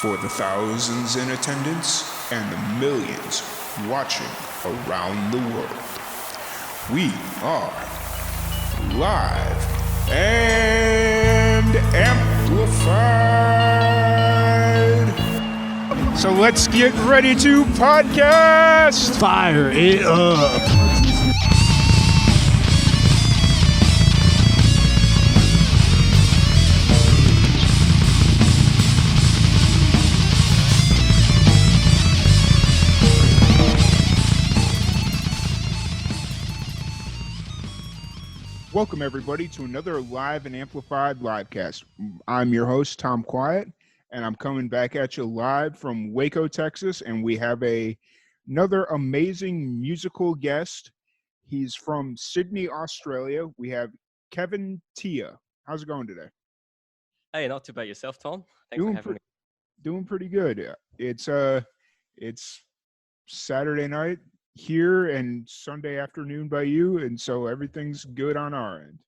For the thousands in attendance and the millions watching around the world, we are live and amplified. So let's get ready to podcast. Fire it up. Welcome, everybody, to another live and amplified livecast. I'm your host, Tom Quiet, and I'm coming back at you live from Waco, Texas, and we have another amazing musical guest. He's from Sydney, Australia. We have Kevin Tiah. How's it going today? Hey, not too bad yourself, Tom. Thanks for having me. Doing pretty good. It's Saturday night here and Sunday afternoon by you, and so everything's good on our end.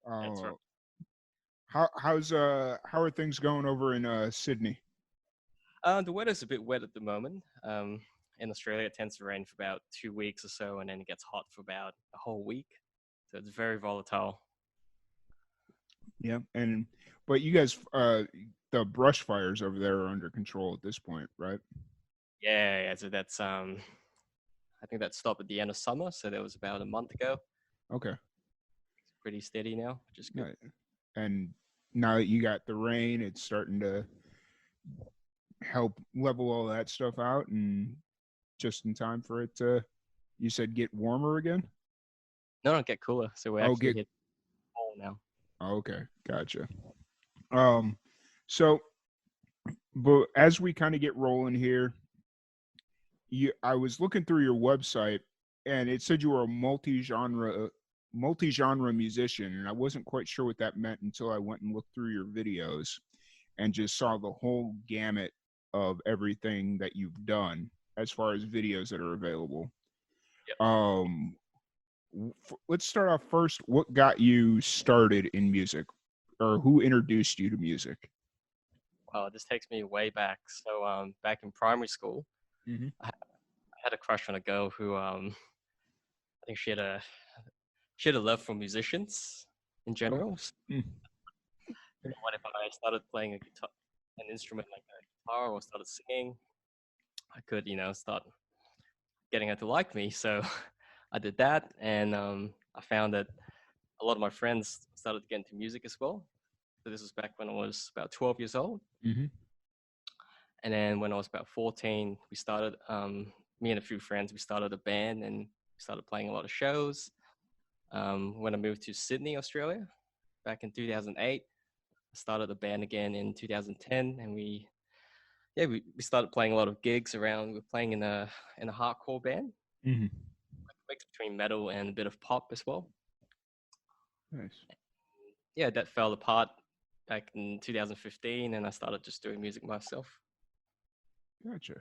That's right. How are things going over in Sydney? The weather's a bit wet at the moment. In Australia, it tends to rain for about 2 weeks or so, and then it gets hot for about a whole week. So it's very volatile. Yeah, but you guys, the brush fires over there are under control at this point, right? Yeah. So that's I think that stopped at the end of summer. So that was about a month ago. Okay. It's pretty steady now, which is good. Right. And now that you got the rain, it's starting to help level all that stuff out, and just in time for it to, you said, get warmer again? No, get cooler. So we're actually hit fall now. Okay, gotcha. So, but as we kind of get rolling here, I was looking through your website, and it said you were a multi-genre musician, and I wasn't quite sure what that meant until I went and looked through your videos and just saw the whole gamut of everything that you've done as far as videos that are available. Yep. Let's start off first. What got you started in music, or who introduced you to music? Well, this takes me way back. So back in primary school, Mm-hmm. I had a crush on a girl who I think she had a love for musicians in general. Mm. What if I started playing an instrument like a guitar, or started singing? I could, start getting her to like me. So I did that, and I found that a lot of my friends started to get into music as well. So this was back when I was about 12 years old. Mm-hmm. And then when I was about 14, we started, me and a few friends, we started a band and started playing a lot of shows. When I moved to Sydney, Australia, back in 2008, I started a band again in 2010, and we started playing a lot of gigs around. We were playing in a hardcore band, Mm-hmm. mix between metal and a bit of pop as well. Nice. Yeah, that fell apart back in 2015, and I started just doing music myself. Gotcha.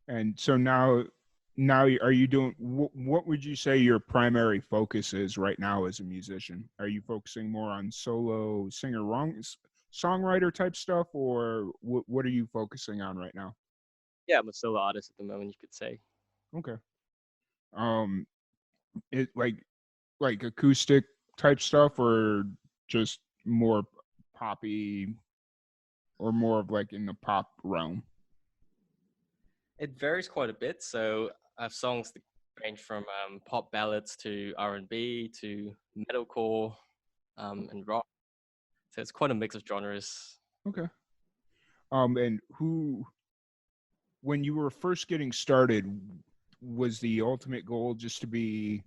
And so now are you doing, what would you say your primary focus is right now as a musician? Are you focusing more on solo singer songwriter type stuff, or what are you focusing on right now? Yeah, I'm a solo artist at the moment, you could say. Okay. It like acoustic type stuff, or just more poppy, or more of like in the pop realm? It varies quite a bit. So I have songs that range from pop ballads to R&B to metalcore and rock. So it's quite a mix of genres. Okay. And when you were first getting started, was the ultimate goal just to be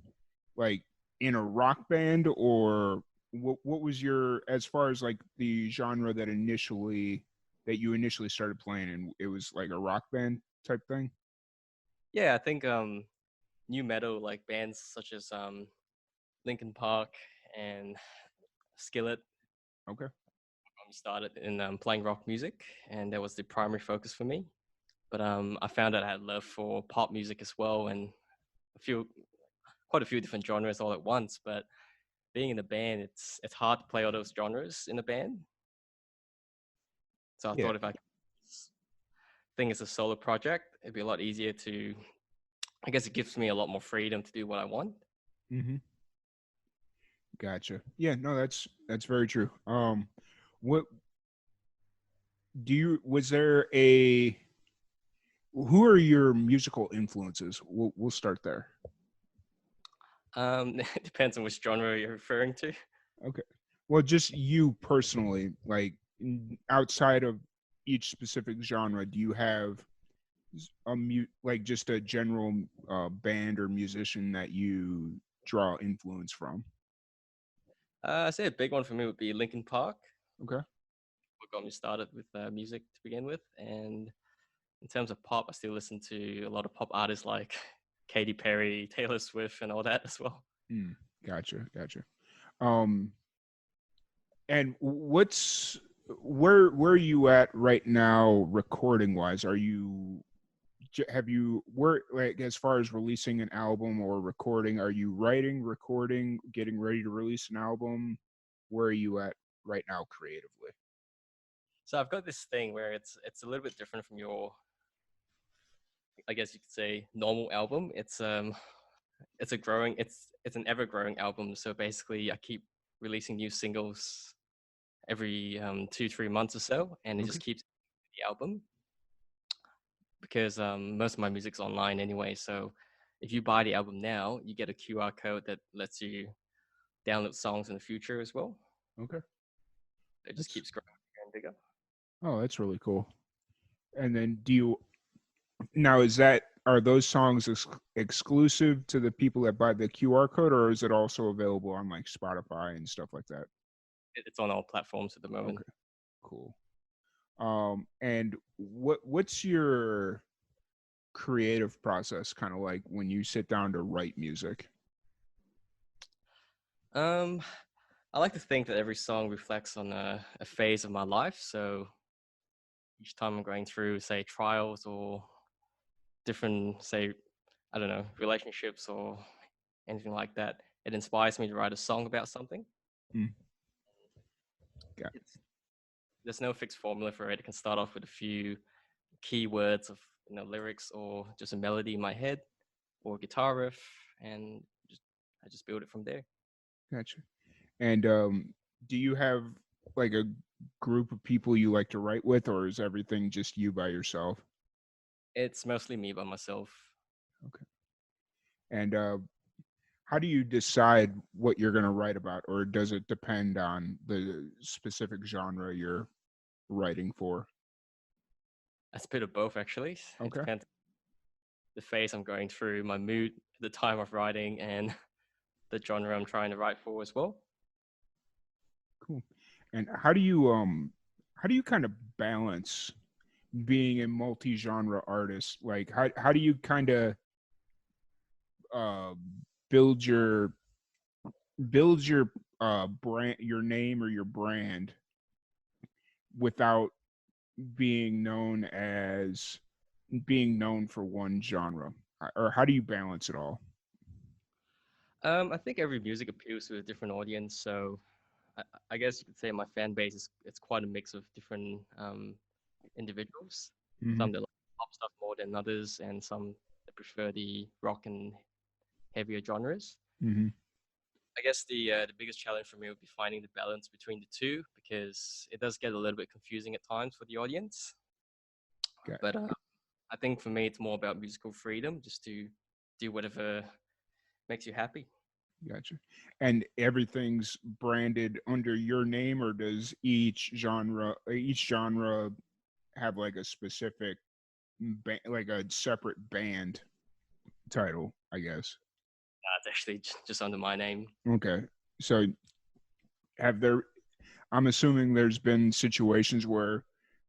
like in a rock band, or what was your, as far as like the genre that you initially started playing in, it was like a rock band type thing? Yeah, I think new metal, like bands such as Linkin Park and Skillet, Okay. started in playing rock music, and that was the primary focus for me. But I found out I had love for pop music as well, and quite a few different genres all at once. But being in a band, it's hard to play all those genres in a band. So I thought if I could thing is a solo project. It'd be a lot easier to. I guess it gives me a lot more freedom to do what I want. Mm-hmm. Gotcha. Yeah, no, that's very true. What do you? Was there a? Who are your musical influences? We'll start there. It depends on which genre you're referring to. Okay. Well, just you personally, like outside of each specific genre, do you have like just a general band or musician that you draw influence from? I say a big one for me would be Linkin Park. Okay. What got me started with music to begin with, and in terms of pop, I still listen to a lot of pop artists like Katy Perry, Taylor Swift, and all that as well. Mm, gotcha. Um, and where are you at right now, recording wise? Are you have you where like as far as releasing an album or recording? Are you writing, recording, getting ready to release an album? Where are you at right now creatively? So I've got this thing where it's a little bit different from your, I guess you could say, normal album. It's a growing, it's an ever growing album. So basically, I keep releasing new singles every 2 3 months or so, and it Okay. just keeps the album because most of my music's online anyway. So if you buy the album now, you get a QR code that lets you download songs in the future as well. Okay. It just That's keeps growing bigger and bigger. oh, that's really cool. And then do you now is that are those songs exclusive to the people that buy the QR code, or is it also available on like Spotify and stuff like that? It's on all platforms at the moment. Okay, cool. And what's your creative process kind of like when you sit down to write music? Um, I like to think that every song reflects on a phase of my life. So each time I'm going through, say, trials or different, say, I don't know, relationships or anything like that, it inspires me to write a song about something. Mm, got It's there's no fixed formula for it. It can start off with a few keywords of lyrics or just a melody in my head or a guitar riff, and just I just build it from there. gotcha. And do you have like a group of people you like to write with, or is everything just you by yourself? It's mostly me by myself. Okay. And how do you decide what you're going to write about, or does it depend on the specific genre you're writing for? It's a bit of both, actually. It Okay, depends the phase I'm going through, my mood, the time of writing, and the genre I'm trying to write for as well. cool. And how do you kind of balance being a multi-genre artist? Like how do you kind of uh build your build your brand, your name or your brand without being known as being known for one genre? Or how do you balance it all? I think every music appeals to a different audience, so I, I guess you could say my fan base is it's quite a mix of different individuals. Mm-hmm. Some that like pop stuff more than others, and some that prefer the rock and heavier genres. Mm-hmm. I guess the biggest challenge for me would be finding the balance between the two because it does get a little bit confusing at times for the audience. Got But I think for me, it's more about musical freedom, just to do whatever makes you happy. gotcha. And everything's branded under your name, or does each genre have like a specific like a separate band title, I guess? It's actually just under my name. Okay. So have there I'm assuming there's been situations where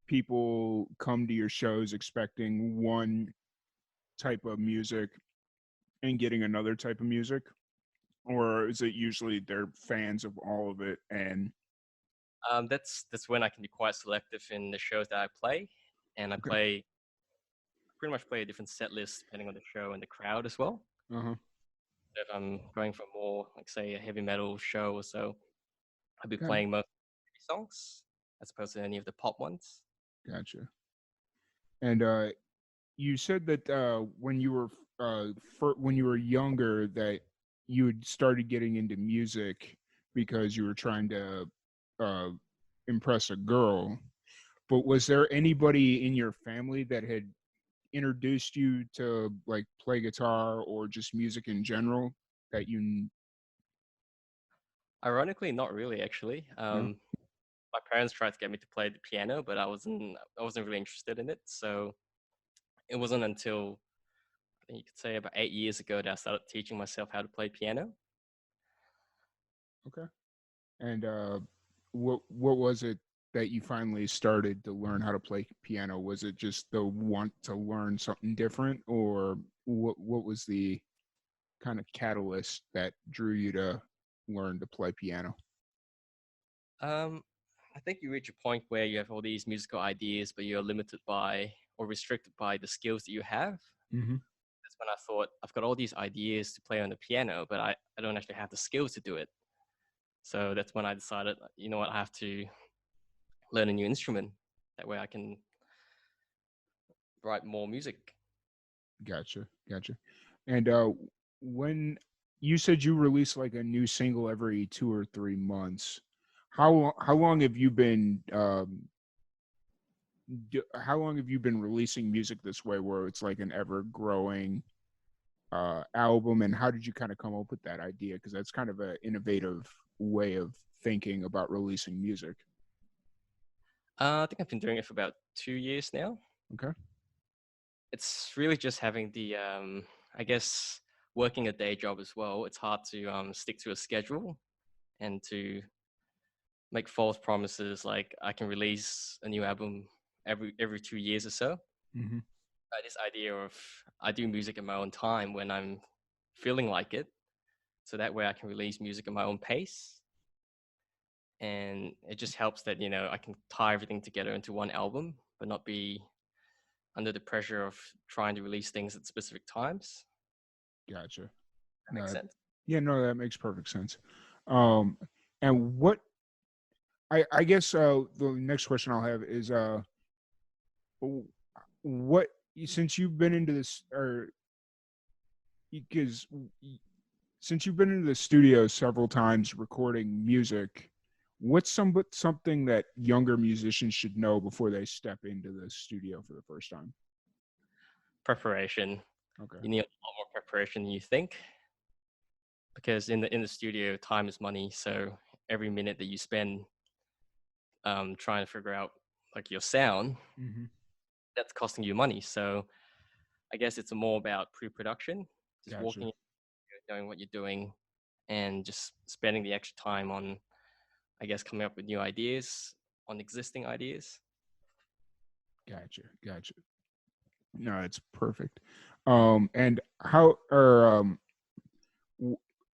people come to your shows expecting one type of music and getting another type of music, or is it usually they're fans of all of it? And That's when I can be quite selective in the shows that I play, and I okay. play pretty much play a different set list depending on the show and the crowd as well. Uh-huh. If I'm going for more, like say, a heavy metal show or so, I'll be Got it. playing most heavy songs as opposed to any of the pop ones. Gotcha. And you said that when you were when you were younger that you had started getting into music because you were trying to uh, impress a girl. But was there anybody in your family that had introduced you to like play guitar or just music in general that you Ironically, not really actually. know? My parents tried to get me to play the piano, but I wasn't really interested in it. So it wasn't until I think you could say about 8 years ago that I started teaching myself how to play piano. Okay. And what was it that you finally started to learn how to play piano? Was it just the want to learn something different, or what was the kind of catalyst that drew you to learn to play piano? Um, I think you reach a point where you have all these musical ideas, but you're limited by or restricted by the skills that you have. Mm-hmm. That's when I thought I've got all these ideas to play on the piano, but I don't actually have the skills to do it. So that's when I decided, you know what, I have to learn a new instrument. That way I can write more music. Gotcha, gotcha. And when you said you release like a new single every 2 or 3 months, how long have you been how long have you been releasing music this way, where it's like an ever growing album? And how did you kind of come up with that idea? Because that's kind of an innovative way of thinking about releasing music. I think I've been doing it for about 2 years now. Okay. It's really just having the, I guess, working a day job as well. It's hard to stick to a schedule and to make false promises like I can release a new album every 2 years or so. Mm-hmm. This idea of I do music in my own time when I'm feeling like it, so that way I can release music at my own pace, and it just helps that I can tie everything together into one album, but not be under the pressure of trying to release things at specific times. Gotcha. That makes No, sense. yeah, no, that makes perfect sense. Um, and what I guess the next question I'll have is what since you've been into this or because since you've been into the studio several times recording music, what's something that younger musicians should know before they step into the studio for the first time? Preparation. Okay. You need a lot more preparation than you think, because in the studio, time is money. So every minute that you spend trying to figure out like your sound, Mm-hmm. that's costing you money. So I guess it's more about pre-production, just Gotcha. walking, knowing what you're doing, and just spending the extra time on, I guess, coming up with new ideas on existing ideas. Gotcha. Gotcha. No, it's perfect. And how or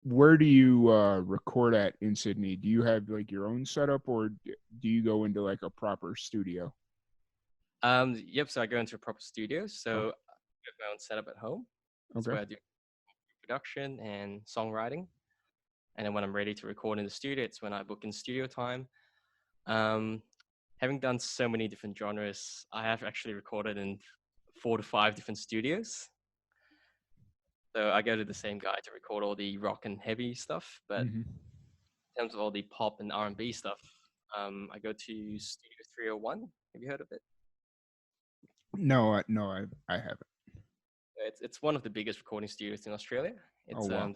where do you record at in Sydney? Do you have like your own setup, or do you go into like a proper studio? Yep. So I go into a proper studio. So Oh, I have my own setup at home. That's okay. where I do production and songwriting. And then when I'm ready to record in the studio, it's when I book in studio time. Um, Having done so many different genres, I have actually recorded in 4 to 5 different studios. So I go to the same guy to record all the rock and heavy stuff, but Mm-hmm. in terms of all the pop and R&B stuff, I go to Studio 301. Have you heard of it? No, I haven't. It's one of the biggest recording studios in Australia. Oh It's wow.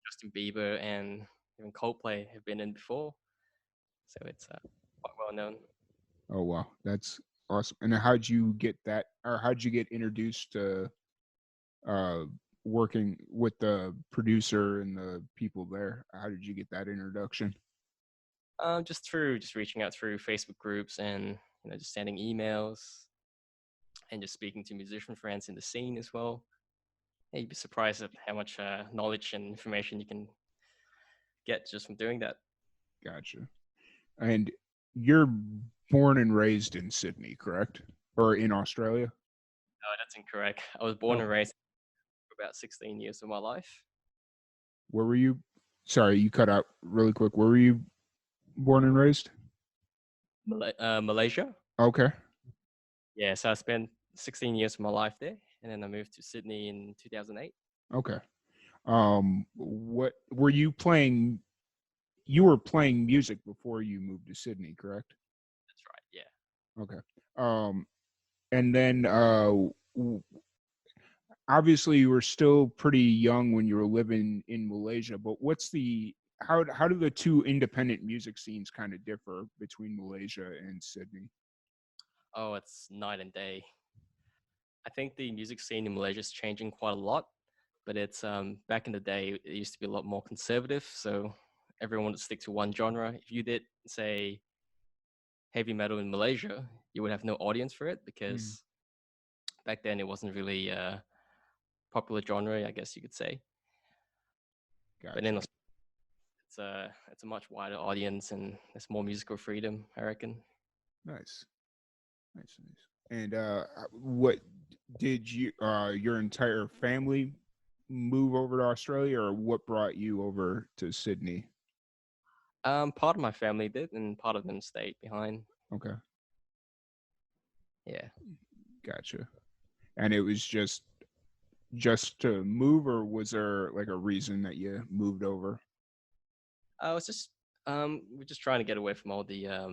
Justin Bieber and even Coldplay have been in before, so it's quite well known. Oh wow. That's awesome. And how'd you get that, or how'd you get introduced to uh working with the producer and the people there? How did you get that introduction? Just reaching out through Facebook groups and just sending emails and just speaking to musician friends in the scene as well. Yeah, you'd be surprised at how much knowledge and information you can get just from doing that. Gotcha. And you're born and raised in Sydney, correct? Or in Australia? No, that's incorrect. I was born Oh, and raised for about 16 years of my life. where were you? Sorry, you cut out really quick. Where were you born and raised? Malaysia. Okay. Yeah, so I spent 16 years of my life there, and then I moved to Sydney in 2008. Okay. What were you playing? You were playing music before you moved to Sydney, correct? That's right. Yeah. Okay. Um, and then obviously you were still pretty young when you were living in Malaysia, but what's the how do the two independent music scenes kind of differ between Malaysia and Sydney? Oh, it's night and day. I think the music scene in Malaysia is changing quite a lot, but it's back in the day it used to be a lot more conservative. So everyone would stick to one genre. If you did say heavy metal in Malaysia, you would have no audience for it Mm, because back then it wasn't really a popular genre, I guess you could say. But in gotcha. Australia, it's a much wider audience and there's more musical freedom, I reckon. Nice. Nice, nice. And what did you your entire family move over to Australia, or what brought you over to Sydney? Part of my family did, and part of them stayed behind. Okay, Yeah. gotcha. And it was just to move, or was there like a reason that you moved over? I was just we're just trying to get away from all the I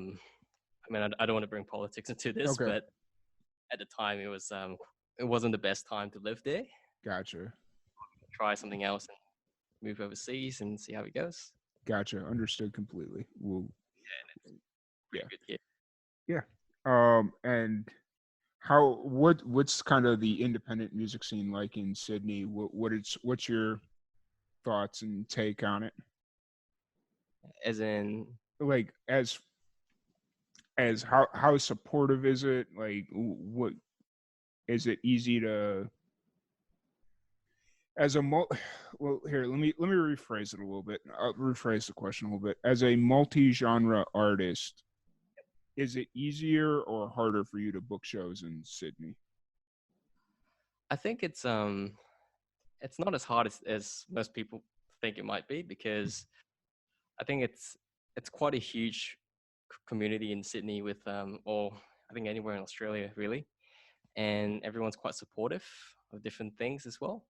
mean I don't want to bring politics into this, Okay, but at the time it wasn't the best time to live there. gotcha, Try something else and move overseas and see how it goes. gotcha. Understood completely. Well, Pretty yeah, good here. yeah. And what's kind of the independent music scene like in Sydney? What's your thoughts and take on it? As in Like as how supportive is it? Like what is it easy to as a well here let me rephrase it a little bit. I'll rephrase the question a little bit. As a multi-genre artist, is it easier or harder for you to book shows in Sydney? I think it's not as hard as most people think it might be because I think it's quite a huge community in Sydney with or I think anywhere in Australia really, and everyone's quite supportive of different things as well.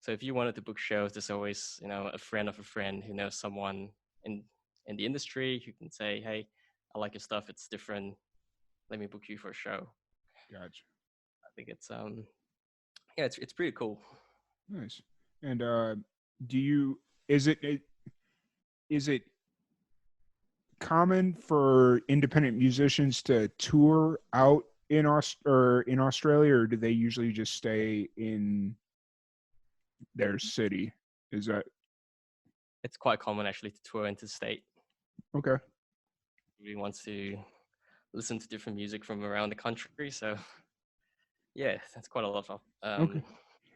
So if you wanted to book shows, there's always a friend of a friend who knows someone in in the industry who can say, "Hey, I like your stuff. It's different. Let me book you for a show." Gotcha. I think it's yeah, it's pretty cool. Nice. And do you is is it common for independent musicians to tour out in Australia, or do they usually just stay in their city? Is that It's quite common actually to tour interstate. okay? Everybody wants to listen to different music from around the country, so yeah, that's quite a lot of Okay.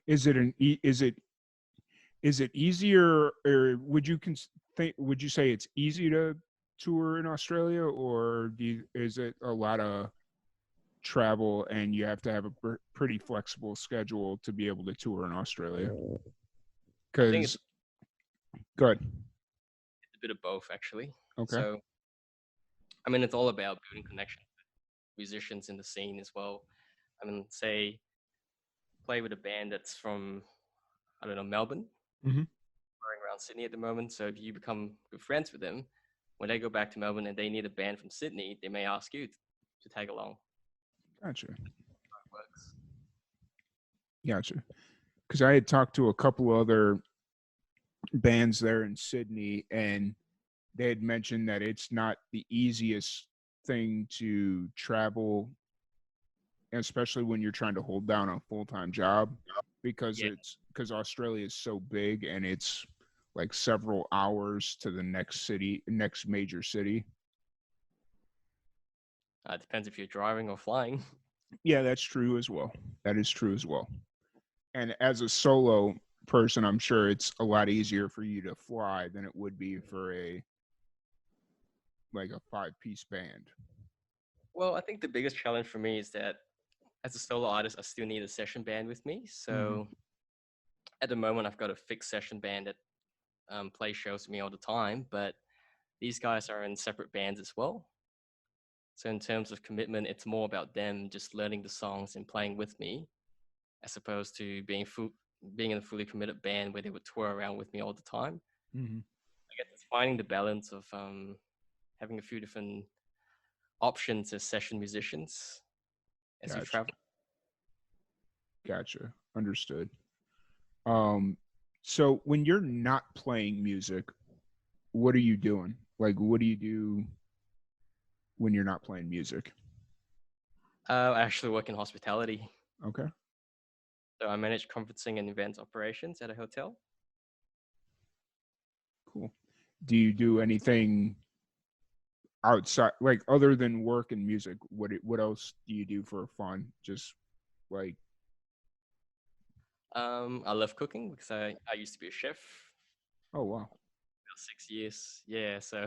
Is it is it easier, or would you say it's easy to tour in Australia, or is it a lot of travel and you have to have a pretty flexible schedule to be able to tour in Australia? I think Because good. it's a bit of both actually. Okay. So I mean, it's all about building connections with musicians in the scene as well. I mean, say play with a band that's from I don't know Melbourne, Mm-hmm. touring around Sydney at the moment. So if you become good friends with them, when they go back to Melbourne and they need a band from Sydney, they may ask you to tag along. Gotcha. It works. Gotcha. Because I had talked to a couple other bands there in Sydney, and they had mentioned that it's not the easiest thing to travel, especially when you're trying to hold down a full time job, Yeah, because Australia is so big and it's like several hours to the next major city. it depends if you're driving or flying. Yeah, that's true as well. That is true as well. And as a solo person, I'm sure it's a lot easier for you to fly than it would be for a like a five-piece band. Well, I think the biggest challenge for me is that as a solo artist, I still need a session band with me. Mm-hmm. So at the moment, I've got a fixed session band that plays shows with me all the time, but these guys are in separate bands as well. So in terms of commitment, it's more about them just learning the songs and playing with me, as opposed to being in a fully committed band where they would tour around with me all the time. Hmm. I guess it's finding the balance of having a few different options as session musicians as you Gotcha. travel. Gotcha. Understood. Um, so when you're not playing music, what are you doing? Like, what do you do when you're not playing music? I actually work in hospitality. Okay, So I manage conferencing and events operations at a hotel. cool. Do you do anything outside, like other than work and music? What else do you do for fun? Just like, I love cooking because I used to be a chef oh wow, about 6 years. Yeah, so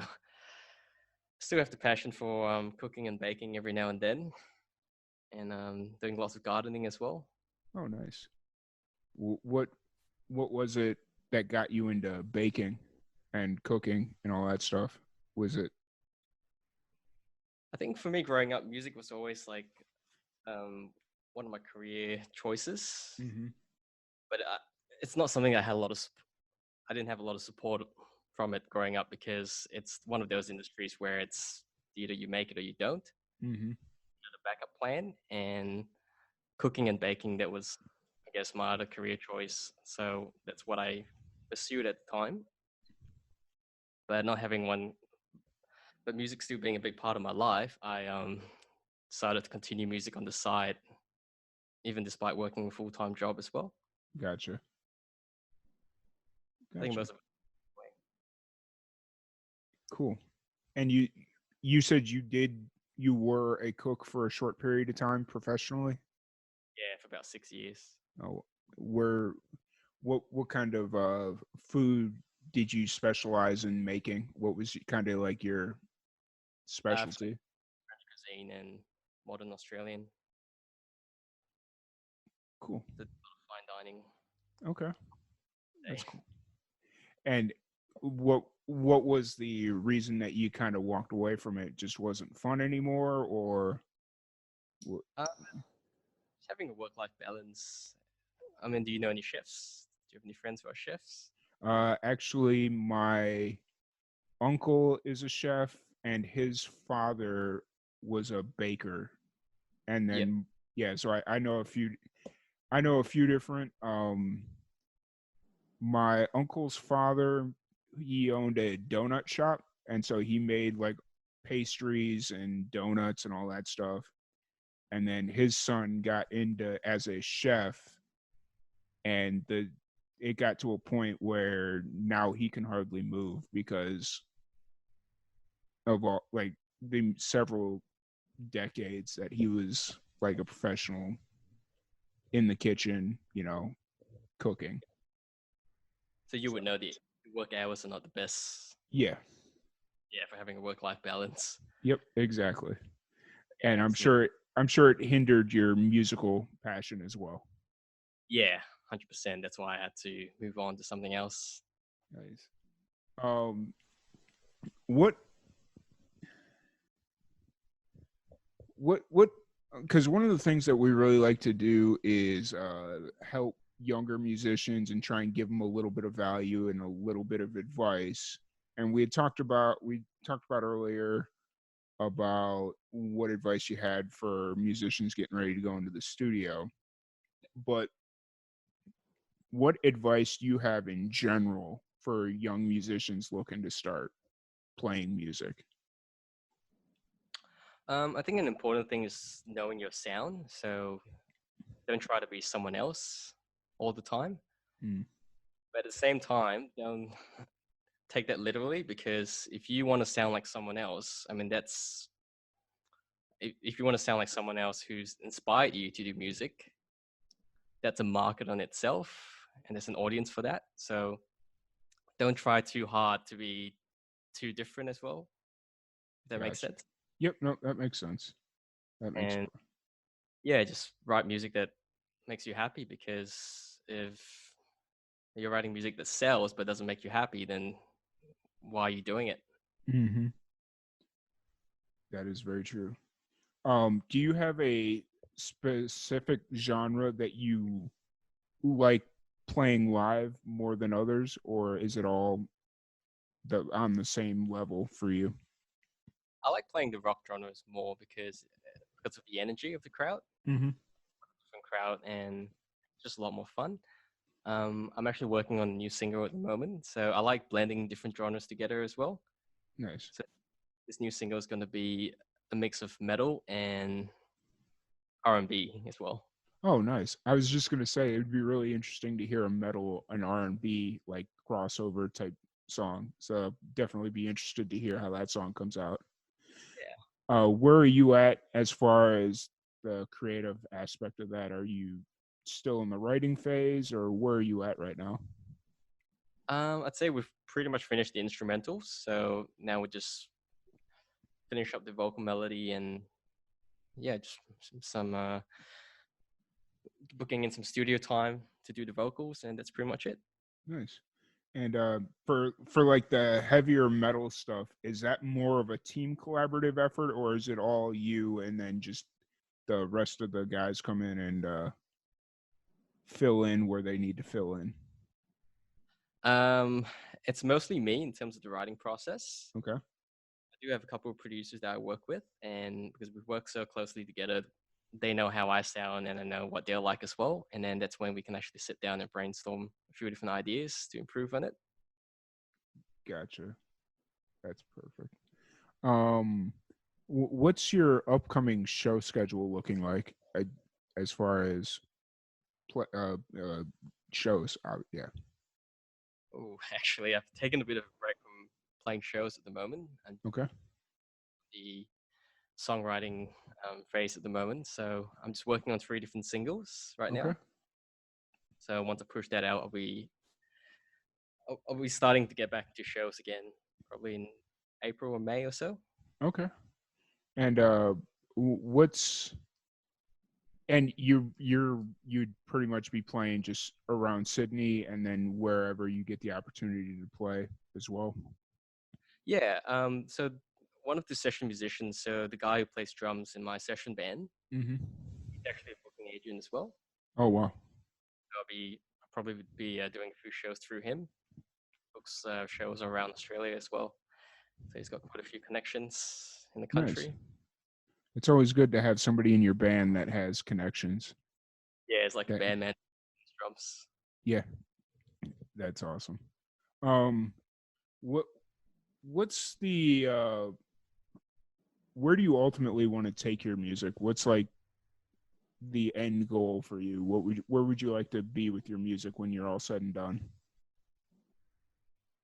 still have the passion for cooking and baking every now and then, and doing lots of gardening as well. oh nice. What was it that got you into baking and cooking and all that stuff? Was it? I think for me, growing up, music was always like um, one of my career choices, Hmm. but it's not something I had a lot of. I didn't have a lot of support from it growing up because it's one of those industries where it's either you make it or you don't. Hmm. The backup plan, and cooking and baking, that was, I guess, my other career choice. So that's what I pursued at the time. But not having one, but music still being a big part of my life, I decided to continue music on the side, even despite working a full time job as well. Gotcha. I think Gotcha. most of it, Cool. And you said you were a cook for a short period of time professionally? yeah, for about 6 years. Oh, where what kind of food did you specialize in making? What was kind of like your specialty? French cuisine and modern Australian, Cool. the fine dining Okay. day. That's cool. And what was the reason that you kind of walked away from it? Just wasn't fun anymore, or Just having a work life balance. I mean, do you know any chefs? Do you have any friends who are chefs? actually my uncle is a chef and his father was a baker. And Yep. then yeah, so I know a few different my uncle's father, he owned a donut shop, and so he made like pastries and donuts and all that stuff. And then his son got into as a chef, and the it got to a point where now he can hardly move because of all like the several decades that he was like a professional in the kitchen, cooking. So you would know the work hours are not the best. Yeah. Yeah, for having a work life balance. Yep, exactly. And Yeah, I'm sure it hindered your musical passion as well. yeah, 100%. That's why I had to move on to something else. Nice. Um what what because one of the things that we really like to do is help younger musicians and try and give them a little bit of value and a little bit of advice. And we talked about earlier about what advice you had for musicians getting ready to go into the studio. But what advice do you have in general for young musicians looking to start playing music? I think an important thing is knowing your sound. So don't try to be someone else all the time. Mm, But at the same time, don't take that literally, because if you want to sound like someone else, I mean, if you want to sound like someone else who's inspired you to do music, that's a market on itself, and there's an audience for that. So don't try too hard to be too different as well, if that makes gotcha. sense. Yep, no, that makes sense. That makes And yeah, just write music that makes you happy, because if you're writing music that sells but doesn't make you happy, then why are you doing it? mm-hmm. That is very true. Do you have a specific genre that you like playing live more than others, or is it all on the same level for you? I like playing the rock genres more because of the energy of the crowd, Mm-hmm. different crowd, and it's just a lot more fun. I'm actually working on a new single at the moment, so I like blending different genres together as well. Nice. So this new single is going to be a mix of metal and R&B as well. Oh, nice. I was just gonna say it'd be really interesting to hear a metal, an R&B like crossover type song. So definitely be interested to hear how that song comes out. Yeah. Where are you at as far as the creative aspect of that? Are you still in the writing phase, or where are you at right now? I'd say we've pretty much finished the instrumentals, so now we just finish up the vocal melody and yeah, just some booking in some studio time to do the vocals, and that's pretty much it. Nice. And for like the heavier metal stuff, is that more of a team collaborative effort, or is it all you and then just the rest of the guys come in and fill in where they need to fill in? Um, it's mostly me in terms of the writing process. Okay. I do have a couple of producers that I work with, and because we work so closely together, they know how I sound and I know what they're like as well. And then that's when we can actually sit down and brainstorm a few different ideas to improve on it. Gotcha. That's perfect. Um, what's your upcoming show schedule looking like as far as pl- uh, uh, shows? Yeah. Oh, actually, I've taken a bit of a break from playing shows at the moment and Okay. the songwriting phase at the moment. So I'm just working on 3 different singles right Okay. now. So once I push that out, I'll be starting to get back to shows again, probably in April or May or so. Okay. And what's and you'd pretty much be playing just around Sydney and then wherever you get the opportunity to play as well. Yeah. So one of the session musicians, so the guy who plays drums in my session band, Mm-hmm. he's actually a booking agent as well. Oh wow. I'll probably be doing a few shows through him. Books shows around Australia as well. So he's got quite a few connections in the Nice. country. It's always good to have somebody in your band that has connections. Yeah, it's like a That band man drums. yeah, that's awesome. Um, what what's the where do you ultimately want to take your music? What's like the end goal for you? Where would you like to be with your music when you're all said and done?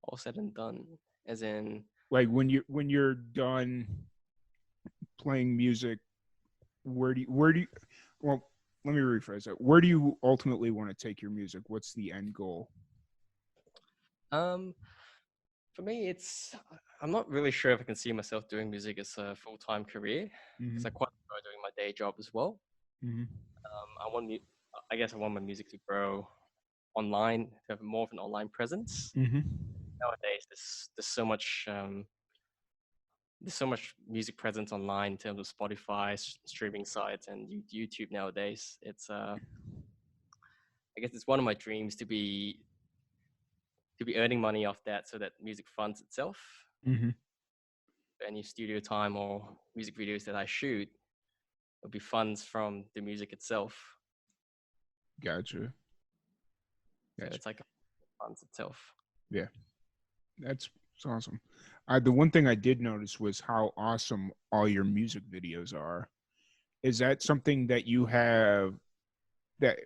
All said and done, as in, Like when you're done playing music, where do you well let me rephrase that. Where do you ultimately want to take your music? What's the end goal? um, for me, I'm not really sure if I can see myself doing music as a full-time career because Mm-hmm. I quite enjoy doing my day job as well. Mm-hmm. I guess I want my music to grow online, to have more of an online presence. Mm-hmm. Nowadays, there's so much music presence online in terms of Spotify, streaming sites, and YouTube nowadays. I guess it's one of my dreams to be earning money off that, so that music funds itself. Mm-hmm. Any studio time or music videos that I shoot will be funds from the music itself. Gotcha. So Gotcha. it's like funds itself. Yeah. That's awesome. The one thing I did notice was how awesome all your music videos are. Is that something that you have that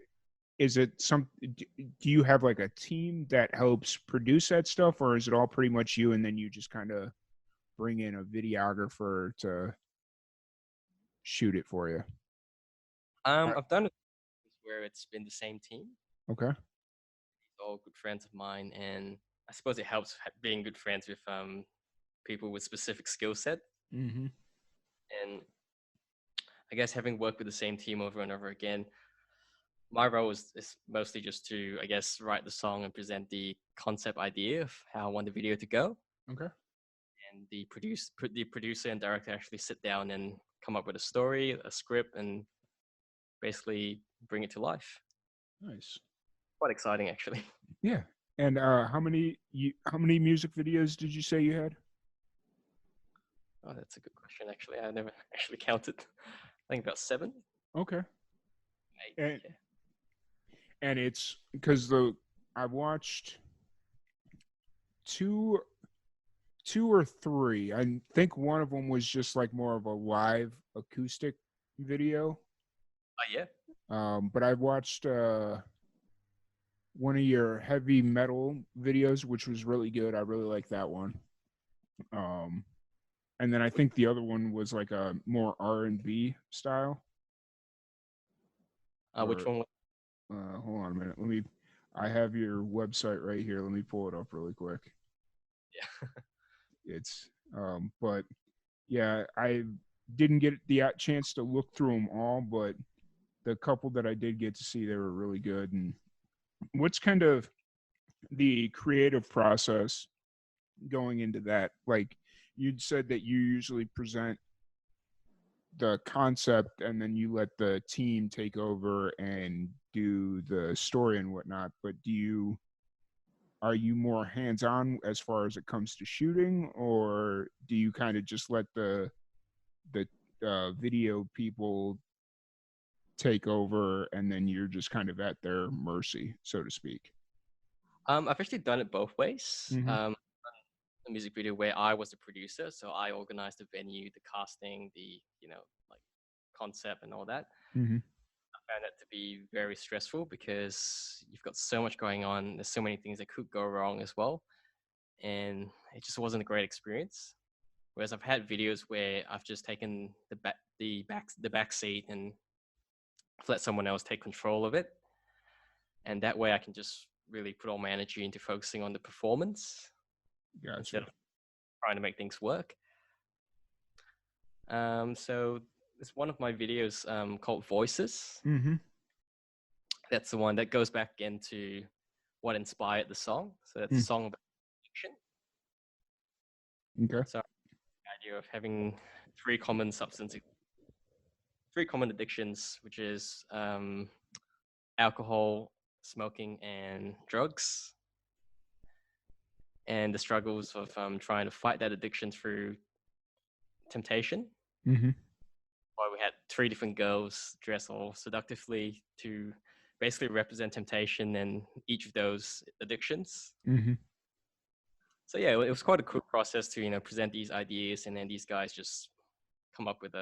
is it some do you have like a team that helps produce that stuff, or is it all pretty much you and then you just kind of bring in a videographer to shoot it for you? I've done it where it's been the same team. Okay. These are all good friends of mine, and I suppose it helps being good friends with people with specific skill set. Mm-hmm. And I guess having worked with the same team over and over again, my role is mostly just to, I guess, write the song and present the concept idea of how I want the video to go. Okay. and the producer and director actually sit down and come up with a story, a script, and basically bring it to life. Nice. Quite exciting, actually. Yeah. And how many music videos did you say you had? Oh, that's a good question. Actually, I never actually counted. I think about 7. Okay. 8. And Yeah. and it's because I watched two or three. I think one of them was just like more of a live acoustic video. Oh yeah. But I watched one of your heavy metal videos, which was really good. I really like that one. Um, and then I think the other one was like a more R&B style. Which Or one? hold on a minute. I have your website right here. Let me pull it up really quick. Yeah. It's but yeah, I didn't get the chance to look through them all, but the couple that I did get to see, they were really good. And what's kind of the creative process going into that? Like you'd said that you usually present the concept and then you let the team take over and do the story and whatnot. But are you more hands-on as far as it comes to shooting, or do you kind of just let the video people take over and then you're just kind of at their mercy, so to speak? I've actually done it both ways. Mm-hmm. A music video where I was the producer, so I organized the venue, the casting, the like concept and all that. Mm-hmm. I found that to be very stressful because you've got so much going on. There's so many things that could go wrong as well, and it just wasn't a great experience. Whereas I've had videos where I've just taken the back seat and let someone else take control of it, and that way I can just really put all my energy into focusing on the performance instead Gotcha. of trying to make things work. So it's one of my videos called Voices. Mm-hmm. That's the one that goes back into what inspired the song. So that's a Mm. song about addiction. Okay. So the idea of having three common addictions, which is alcohol, smoking, and drugs, and the struggles of trying to fight that addiction through temptation. Mm-hmm. Why we had 3 different girls dressed all seductively to basically represent temptation and each of those addictions. Mm-hmm. So yeah, it was quite a cool process to present these ideas, and then these guys just come up with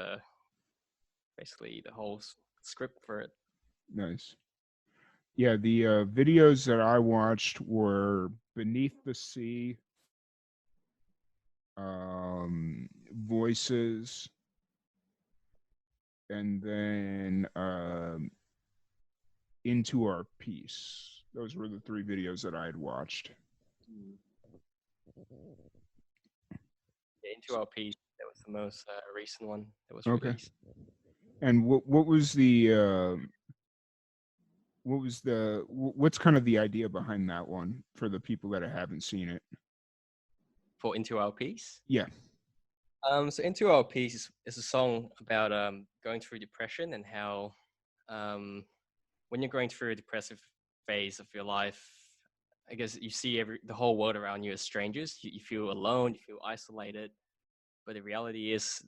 basically the whole script for it. Nice. Yeah, the videos that I watched were Beneath the Sea, Voices, and then Into Our Peace. Those were the 3 videos that I had watched. Yeah, Into Our Piece, that was the most recent one that was Okay. released. And what's kind of the idea behind that one for the people that haven't seen it? For Into Our Piece. Yeah. So Into Our Piece is a song about going through depression and how when you're going through a depressive phase of your life, I guess you see the whole world around you as strangers. You feel alone, you feel isolated. But the reality is,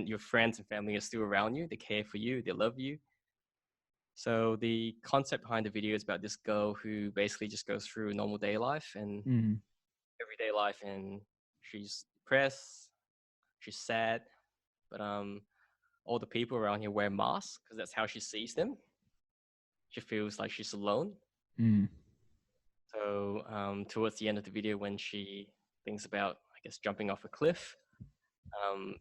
your friends and family are still around you. They care for you. They love you. So the concept behind the video is about this girl who basically just goes through a normal day life and Mm-hmm. everyday life, and she's depressed, she's sad, but all the people around here wear masks because that's how she sees them. She feels like she's alone. Mm-hmm. So towards the end of the video, when she thinks about, I guess, jumping off a cliff, um,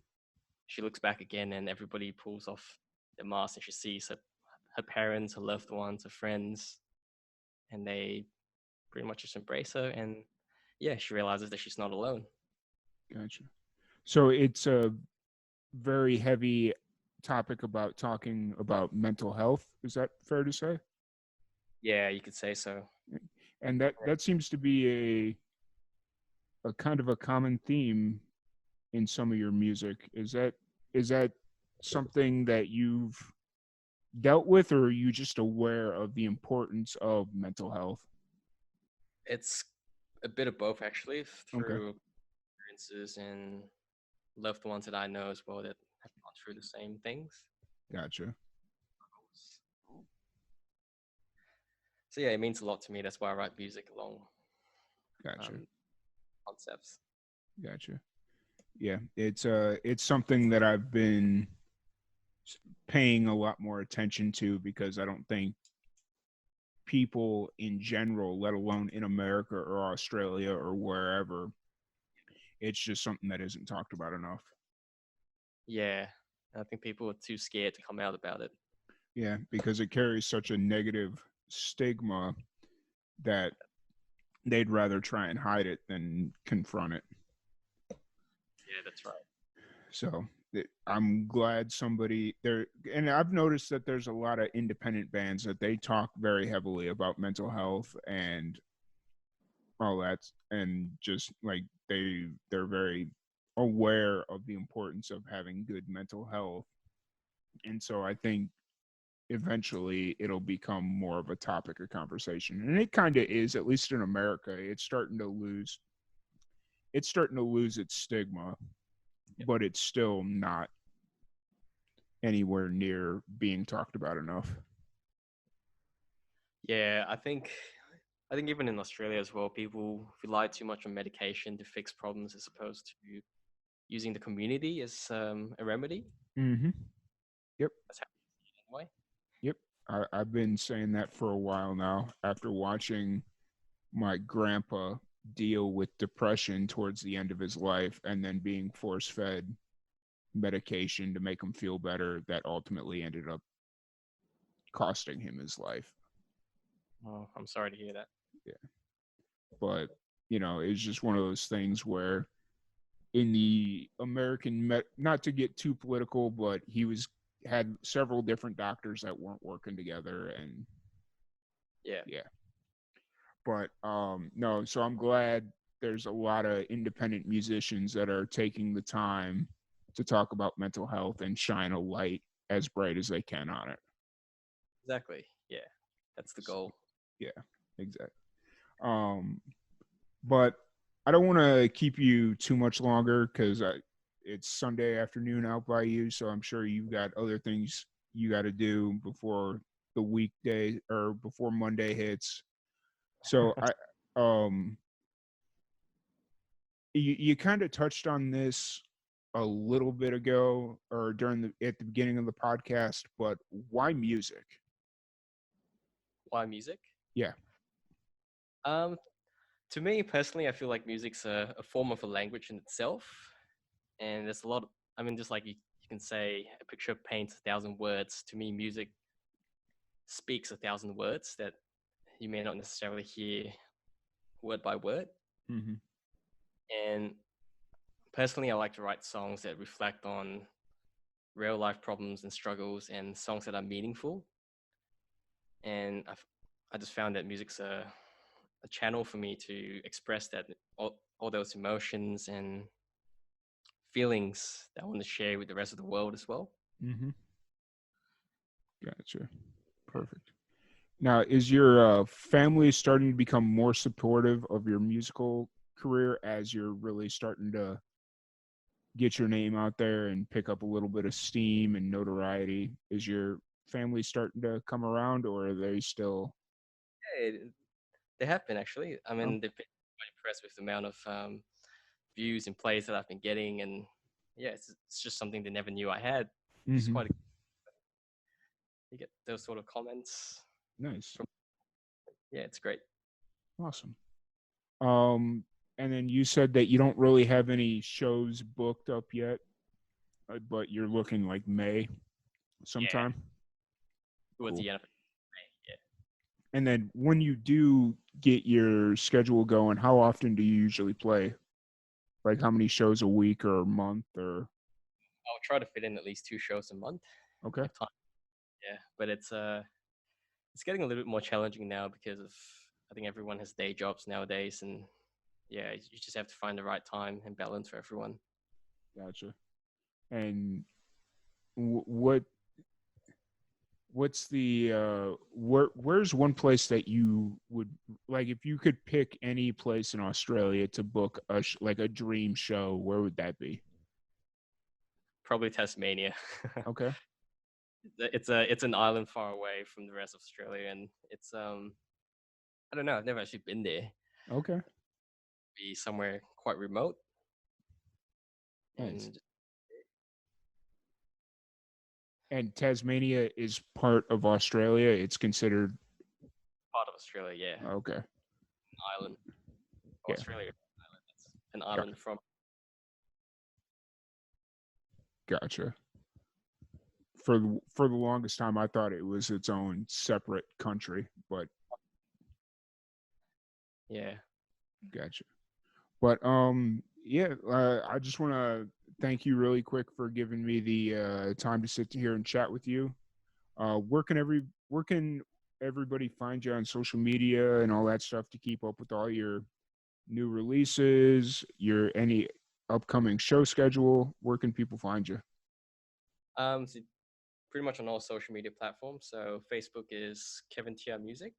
she looks back again and everybody pulls off their mask and she sees her parents, her loved ones, her friends, and they pretty much just embrace her. And yeah, she realizes that she's not alone. Gotcha. So it's a very heavy topic about talking about mental health. Is that fair to say? Yeah, you could say so. And that seems to be a kind of a common theme in some of your music. Is that something that you've dealt with, or are you just aware of the importance of mental health? It's a bit of both, actually, Okay, through experiences and loved ones that I know as well that have gone through the same things. gotcha, So yeah, it means a lot to me. That's why I write music along gotcha, um, concepts. gotcha. Yeah, it's something that I've been paying a lot more attention to because I don't think people in general, let alone in America or Australia or wherever, it's just something that isn't talked about enough. Yeah, I think people are too scared to come out about it. Yeah, because it carries such a negative stigma that they'd rather try and hide it than confront it. Yeah, that's right. So I'm glad somebody there, and I've noticed that there's a lot of independent bands that they talk very heavily about mental health and all that, and just like they're very aware of the importance of having good mental health. And so I think eventually it'll become more of a topic of conversation, and it kind of is, at least in America. It's starting to lose its stigma, but it's still not anywhere near being talked about enough. Yeah, I think even in Australia as well, people rely too much on medication to fix problems as opposed to using the community as a remedy. Mm-hmm. Yep. That's how anyway. Yep. I've been saying that for a while now after watching my grandpa deal with depression towards the end of his life and then being force fed medication to make him feel better that ultimately ended up costing him his life. Oh, I'm sorry to hear that. Yeah. But, it's just one of those things where in the not to get too political, but had several different doctors that weren't working together, and Yeah, yeah. But no, so I'm glad there's a lot of independent musicians that are taking the time to talk about mental health and shine a light as bright as they can on it. exactly. Yeah, that's the So, goal. yeah, exactly. Um, but I don't want to keep you too much longer because it's Sunday afternoon out by you, so I'm sure you've got other things you got to do before the weekday or before Monday hits. So um, you kind of touched on this a little bit ago or at the beginning of the podcast, but why music? Why music? Yeah. Um, to me personally, I feel like music's a form of a language in itself, and there's a lot. I mean, just like you can say, a picture paints 1,000 words. To me, music speaks 1,000 words that you may not necessarily hear word by word. Mm-hmm. And personally, I like to write songs that reflect on real life problems and struggles, and songs that are meaningful. And I just found that music's a channel for me to express that all those emotions and feelings that I want to share with the rest of the world as well. Mm-hmm. Gotcha. Perfect. Now, is your family starting to become more supportive of your musical career as you're really starting to get your name out there and pick up a little bit of steam and notoriety? Is your family starting to come around, or are they still? Yeah, they have been actually. I Oh, mean, they've been quite impressed with the amount of views and plays that I've been getting, and yeah, it's just something they never knew I had. It's mm-hmm. quite. You get those sort of comments Nice, from. Yeah, it's great. awesome. Um, and then you said that you don't really have any shows booked up yet, but you're looking like May Yeah, sometime. towards Cool. the end of it. Yeah. And then when you do get your schedule going, how often do you usually play? Like how many shows a week or a month or I'll try to fit in at least 2 shows a month okay. if time. Yeah, but it's getting a little bit more challenging now because of I think everyone has day jobs nowadays, and yeah, you just have to find the right time and balance for everyone. Gotcha. And what's the where's one place that you would like if you could pick any place in Australia to book like a dream show, where would that be? Probably Tasmania. Okay. It's an island far away from the rest of Australia, and it's I don't know. I've never actually been there. Okay. Be somewhere quite remote Nice. and And Tasmania is part of Australia. It's considered part of Australia. Yeah, okay. an island. Yeah. Australia, island. That's an Got, island from. gotcha. For the longest time, I thought it was its own separate country, but Yeah. gotcha. But yeah, I just want to thank you really quick for giving me the time to sit here and chat with you. Where can everybody find you on social media and all that stuff to keep up with all your new releases, your any upcoming show schedule? Where can people find you? So pretty much on all social media platforms. So Facebook is Kevin Tiah Music,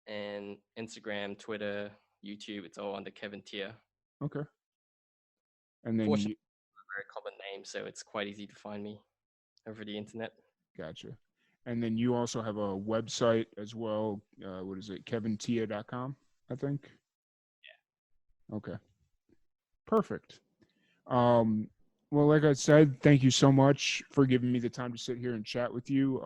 and Instagram, Twitter, YouTube. It's all under Kevin Tiah. Okay. And then Fortunately, you a very common name, so it's quite easy to find me over the internet. gotcha. And then you also have a website as well. What is it? kevintia.com, I think. Okay. Perfect. Um, well, like I said, thank you so much for giving me the time to sit here and chat with you.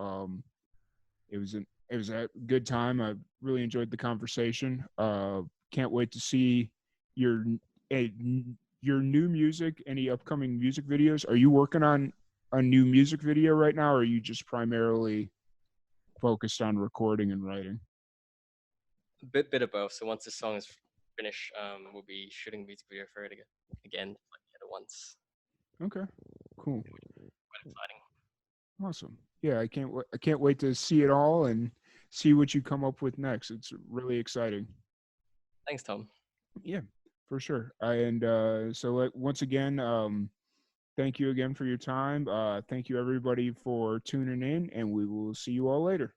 It was a good time. I really enjoyed the conversation. Can't wait to see your eh, your new music. Any upcoming music videos? Are you working on a new music video right now, or are you just primarily focused on recording and writing? A bit of both. So once the song is finished, we'll be shooting a music video for it again, like the other ones. Okay, cool, Quite exciting. awesome. Yeah, I can't wait to see it all and see what you come up with next. It's really exciting. Thanks, Tom. Yeah, for sure. And so once again, thank you again for your time. Thank you everybody for tuning in, and we will see you all later.